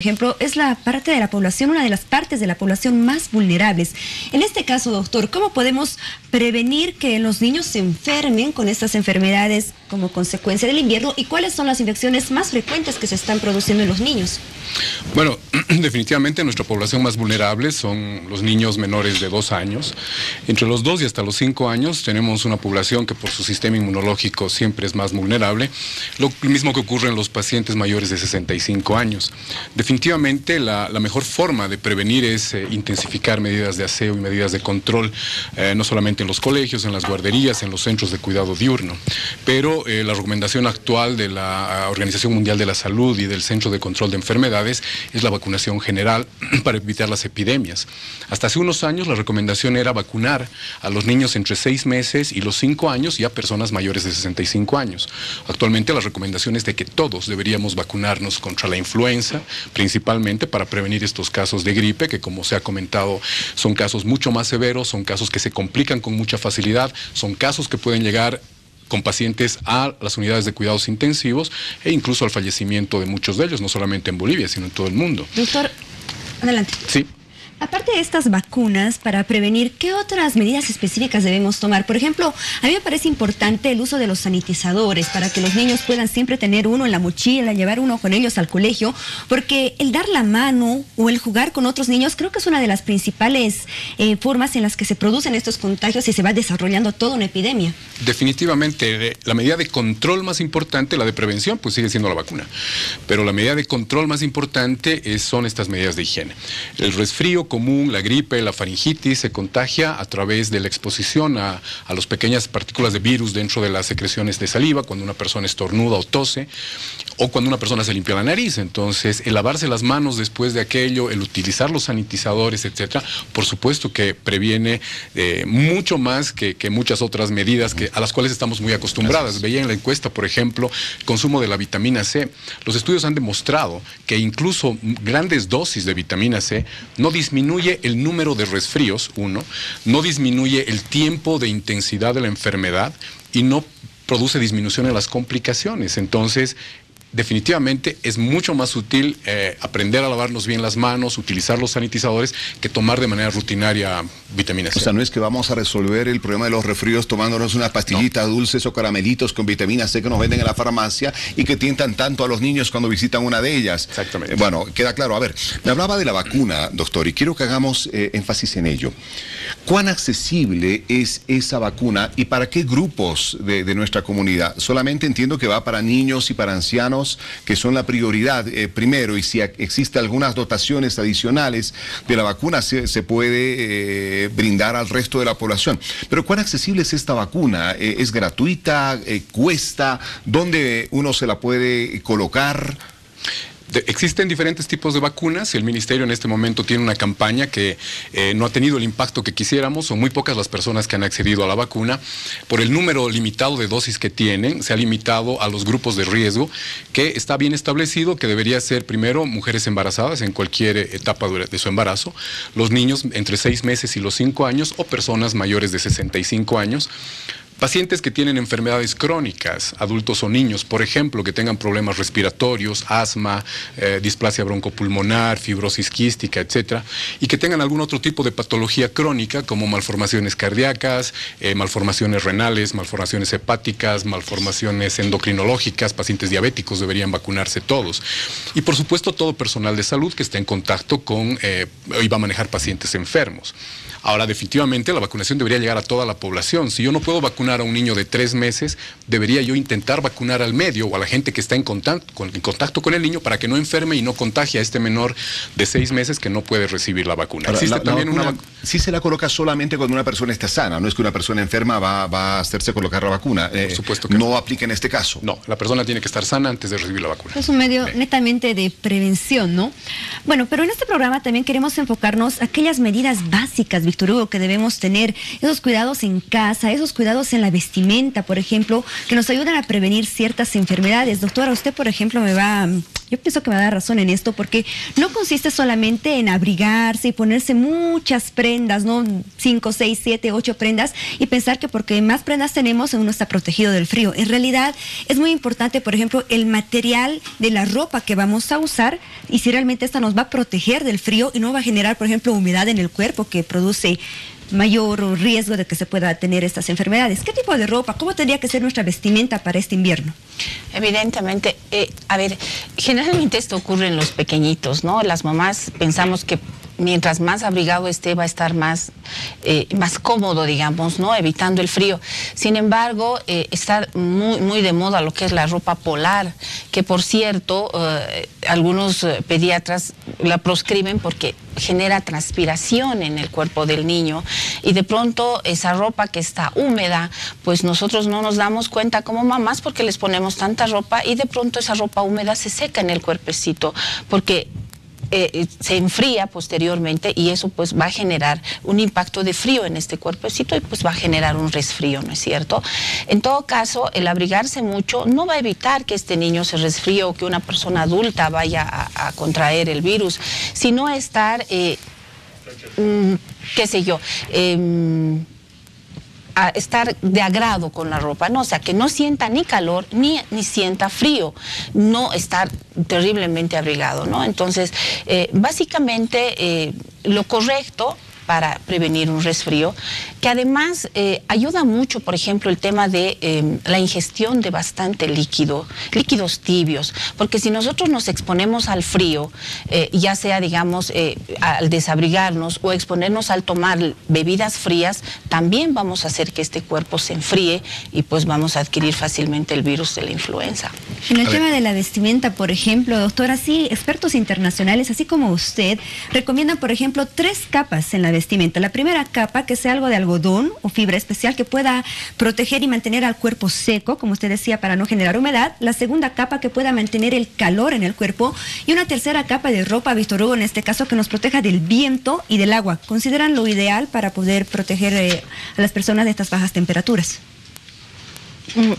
Ejemplo, es la parte de la población, una de las partes de la población más vulnerables. En este caso, doctor, ¿cómo podemos prevenir que los niños se enfermen con estas enfermedades como consecuencia del invierno? ¿Y cuáles son las infecciones más frecuentes que se están produciendo en los niños? Bueno, definitivamente nuestra población más vulnerable son los niños menores de 2 años. Entre los 2 y hasta los 5 años tenemos una población que por su sistema inmunológico siempre es más vulnerable, lo mismo que ocurre en los pacientes mayores de 65 años. Definitivamente la mejor forma de prevenir es intensificar medidas de aseo y medidas de control, no solamente en los colegios, en las guarderías, en los centros de cuidado diurno, pero la recomendación actual de la Organización Mundial de la Salud y del Centro de Control de Enfermedades es la vacunación general para evitar las epidemias. Hasta hace unos años la recomendación era vacunar a los niños entre 6 meses y los 5 años y a personas mayores de 65 años. Actualmente la recomendación es de que todos deberíamos vacunarnos contra la influenza, principalmente para prevenir estos casos de gripe, que como se ha comentado son casos mucho más severos, son casos que se complican con mucha facilidad, son casos que pueden llegar con pacientes a las unidades de cuidados intensivos e incluso al fallecimiento de muchos de ellos, no solamente en Bolivia, sino en todo el mundo. Doctor, adelante. Sí. Aparte de estas vacunas, para prevenir, ¿qué otras medidas específicas debemos tomar? Por ejemplo, a mí me parece importante el uso de los sanitizadores para que los niños puedan siempre tener uno en la mochila, llevar uno con ellos al colegio, porque el dar la mano o el jugar con otros niños creo que es una de las principales formas en las que se producen estos contagios y se va desarrollando toda una epidemia. Definitivamente, la medida de control más importante, la de prevención, pues sigue siendo la vacuna. Pero la medida de control más importante son estas medidas de higiene. El resfrío común, la gripe, la faringitis se contagia a través de la exposición a las pequeñas partículas de virus dentro de las secreciones de saliva, cuando una persona estornuda o tose, o cuando una persona se limpia la nariz. Entonces, el lavarse las manos después de aquello, el utilizar los sanitizadores, etcétera, por supuesto que previene mucho más que muchas otras medidas a las cuales estamos muy acostumbradas. Veía en la encuesta, por ejemplo, el consumo de la vitamina C. Los estudios han demostrado que incluso grandes dosis de vitamina C no disminuye el número de resfríos, no disminuye el tiempo de intensidad de la enfermedad y no produce disminución en las complicaciones. Entonces, definitivamente es mucho más útil aprender a lavarnos bien las manos, utilizar los sanitizadores, que tomar de manera rutinaria vitamina C. O sea, no es que vamos a resolver el problema de los resfríos tomándonos unas pastillitas dulces o caramelitos con vitamina C que nos venden en la farmacia y que tientan tanto a los niños cuando visitan una de ellas. Exactamente. Bueno, queda claro. A ver, me hablaba de la vacuna, doctor, y quiero que hagamos énfasis en ello. ¿Cuán accesible es esa vacuna y para qué grupos de nuestra comunidad? Solamente entiendo que va para niños y para ancianos, que son la prioridad primero, y si existe algunas dotaciones adicionales de la vacuna se puede brindar al resto de la población. Pero ¿cuán accesible es esta vacuna? ¿Es gratuita? ¿Cuesta? ¿Dónde uno se la puede colocar? Existen diferentes tipos de vacunas. El Ministerio en este momento tiene una campaña que no ha tenido el impacto que quisiéramos. Son muy pocas las personas que han accedido a la vacuna. Por el número limitado de dosis que tienen, se ha limitado a los grupos de riesgo, que está bien establecido, que debería ser primero mujeres embarazadas en cualquier etapa de su embarazo, los niños entre 6 meses y los 5 años o personas mayores de 65 años. Pacientes que tienen enfermedades crónicas, adultos o niños, por ejemplo, que tengan problemas respiratorios, asma, displasia broncopulmonar, fibrosis quística, etcétera, y que tengan algún otro tipo de patología crónica, como malformaciones cardíacas, malformaciones renales, malformaciones hepáticas, malformaciones endocrinológicas, pacientes diabéticos deberían vacunarse todos. Y por supuesto todo personal de salud que esté en contacto con y va a manejar pacientes enfermos. Ahora, definitivamente la vacunación debería llegar a toda la población. Si yo no puedo vacunar a un niño de 3 meses, debería yo intentar vacunar al medio o a la gente que está en contacto con el niño para que no enferme y no contagie a este menor de 6 meses que no puede recibir la vacuna. Ahora, sí se la coloca solamente cuando una persona está sana, no es que una persona enferma va a hacerse colocar la vacuna. Por supuesto que no aplica en este caso. No, la persona tiene que estar sana antes de recibir la vacuna. Es un medio netamente de prevención, ¿no? Bueno, pero en este programa también queremos enfocarnos a aquellas medidas básicas, Víctor Hugo, que debemos tener, esos cuidados en casa, esos cuidados en la vestimenta, por ejemplo, que nos ayudan a prevenir ciertas enfermedades. Doctora, usted, por ejemplo, me va Yo pienso que me da razón en esto, porque no consiste solamente en abrigarse y ponerse muchas prendas, ¿no? 5, 6, 7, 8 prendas, y pensar que porque más prendas tenemos, uno está protegido del frío. En realidad, es muy importante, por ejemplo, el material de la ropa que vamos a usar, y si realmente esta nos va a proteger del frío y no va a generar, por ejemplo, humedad en el cuerpo que produce mayor riesgo de que se pueda tener estas enfermedades. ¿Qué tipo de ropa? ¿Cómo tendría que ser nuestra vestimenta para este invierno? Evidentemente, a ver, generalmente esto ocurre en los pequeñitos, ¿no? Las mamás pensamos que mientras más abrigado esté, va a estar más cómodo, digamos, ¿no? Evitando el frío. Sin embargo, está muy de moda lo que es la ropa polar, que por cierto, algunos pediatras la proscriben porque genera transpiración en el cuerpo del niño, y de pronto esa ropa que está húmeda, pues nosotros no nos damos cuenta como mamás porque les ponemos tanta ropa, y de pronto esa ropa húmeda se seca en el cuerpecito porque se enfría posteriormente, y eso pues va a generar un impacto de frío en este cuerpecito y pues va a generar un resfrío, ¿no es cierto? En todo caso, el abrigarse mucho no va a evitar que este niño se resfríe o que una persona adulta vaya a contraer el virus, sino estar, qué sé yo, a estar de agrado con la ropa, ¿no? O sea, que no sienta ni calor ni sienta frío, no estar terriblemente abrigado, ¿no? Entonces, básicamente, lo correcto para prevenir un resfrío, que además ayuda mucho, por ejemplo, el tema de la ingestión de bastante líquidos tibios, porque si nosotros nos exponemos al frío, ya sea, digamos, al desabrigarnos o exponernos al tomar bebidas frías, también vamos a hacer que este cuerpo se enfríe y pues vamos a adquirir fácilmente el virus de la influenza. En el tema de la vestimenta, por ejemplo, doctora, sí, expertos internacionales, así como usted, recomiendan, por ejemplo, 3 capas en la vestimenta. La primera capa, que sea algo de algodón o fibra especial que pueda proteger y mantener al cuerpo seco, como usted decía, para no generar humedad. La segunda capa, que pueda mantener el calor en el cuerpo. Y una tercera capa de ropa, Víctor Hugo, en este caso, que nos proteja del viento y del agua. ¿Consideran lo ideal para poder proteger a las personas de estas bajas temperaturas?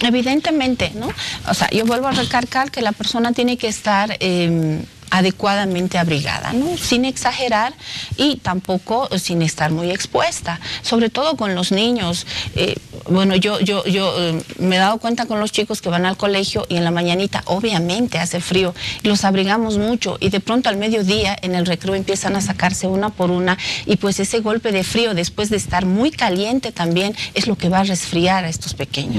Evidentemente, ¿no? O sea, yo vuelvo a recalcar que la persona tiene que estar adecuadamente abrigada, ¿no? Sin exagerar y tampoco sin estar muy expuesta, sobre todo con los niños. Bueno, yo me he dado cuenta con los chicos que van al colegio y en la mañanita obviamente hace frío, los abrigamos mucho y de pronto al mediodía en el recreo empiezan a sacarse una por una, y pues ese golpe de frío después de estar muy caliente también es lo que va a resfriar a estos pequeños.